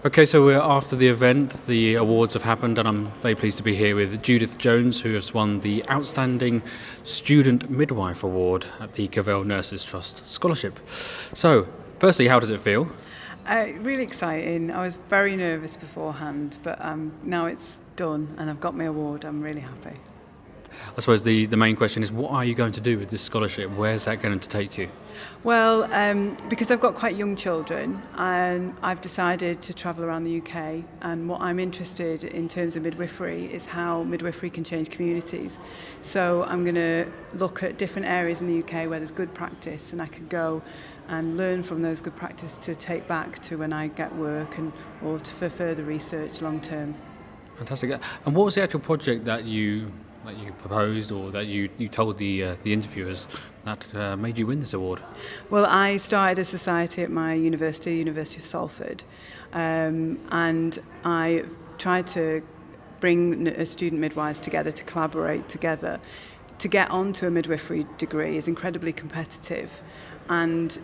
Okay, so we're after the event. The awards have happened, and I'm very pleased to be here with Judith Jones, who has won the Outstanding Student Midwife Award at the Cavell Nurses Trust Scholarship. So, firstly, how does it feel? Really exciting. I was very nervous beforehand, but now it's done and I've got my award. I'm really happy. I suppose the main question is, what are you going to do with this scholarship? Where's that going to take you? Well, because I've got quite young children, I've decided to travel around the UK, and what I'm interested in terms of midwifery is how midwifery can change communities. So I'm going to look at different areas in the UK where there's good practice, and I could go and learn from those good practice to take back to when I get work or for further research long term. Fantastic. And what was the actual project that you proposed, or that you told the interviewers that made you win this award? Well, I started a society at my University of Salford, and I tried to bring student midwives together to collaborate together. To get onto a midwifery degree is incredibly competitive, and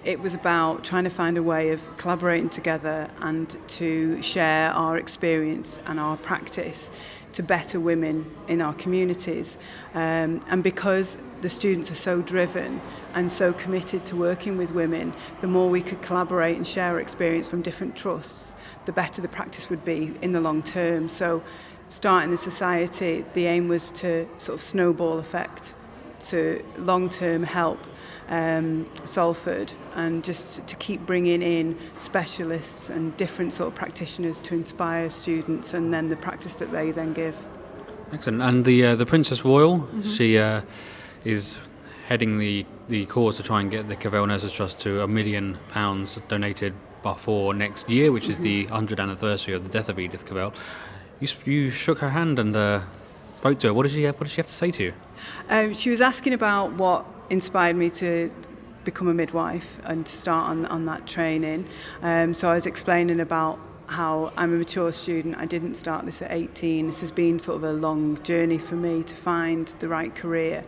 it was about trying to find a way of collaborating together and to share our experience and our practice to better women in our communities. And because the students are so driven and so committed to working with women, the more we could collaborate and share our experience from different trusts, the better the practice would be in the long term. So starting the society, the aim was to sort of snowball effect to long-term help Salford, and just to keep bringing in specialists and different sort of practitioners to inspire students and then the practice that they then give. Excellent. And the Princess Royal, she is heading the cause to try and get the Cavell Nurses Trust to £1 million donated before next year, which is the 100th anniversary of the death of Edith Cavell. You shook her hand and spoke to her. What did she have to say to you? She was asking about what inspired me to become a midwife and to start on that training. So I was explaining about how I'm a mature student. I didn't start this at 18. This has been sort of a long journey for me to find the right career.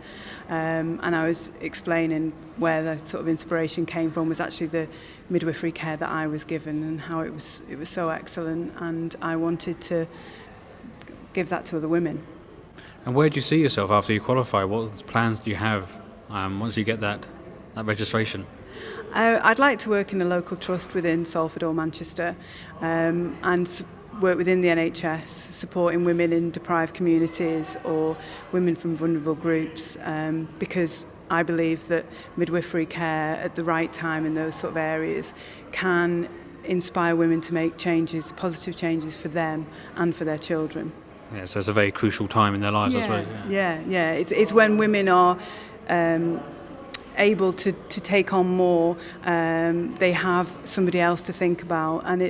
And I was explaining where the sort of inspiration came from was actually the midwifery care that I was given and how it was so excellent, and I wanted to give that to other women. And where do you see yourself after you qualify? What plans do you have once you get that registration? I'd like to work in a local trust within Salford or Manchester, and work within the NHS, supporting women in deprived communities or women from vulnerable groups, because I believe that midwifery care at the right time in those sort of areas can inspire women to make changes, positive changes for them and for their children. Yeah, so it's a very crucial time in their lives, I suppose. Yeah. It's when women are able to take on more. They have somebody else to think about, and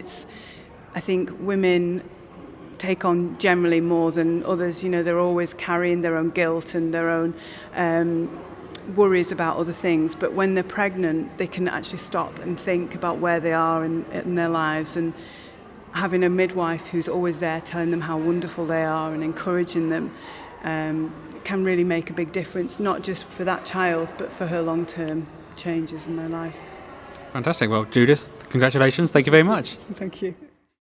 I think women take on generally more than others. You know, they're always carrying their own guilt and their own worries about other things. But when they're pregnant, they can actually stop and think about where they are in their lives, and having a midwife who's always there telling them how wonderful they are and encouraging them can really make a big difference, not just for that child, but for her long-term changes in their life. Fantastic. Well, Judith, congratulations. Thank you very much. Thank you.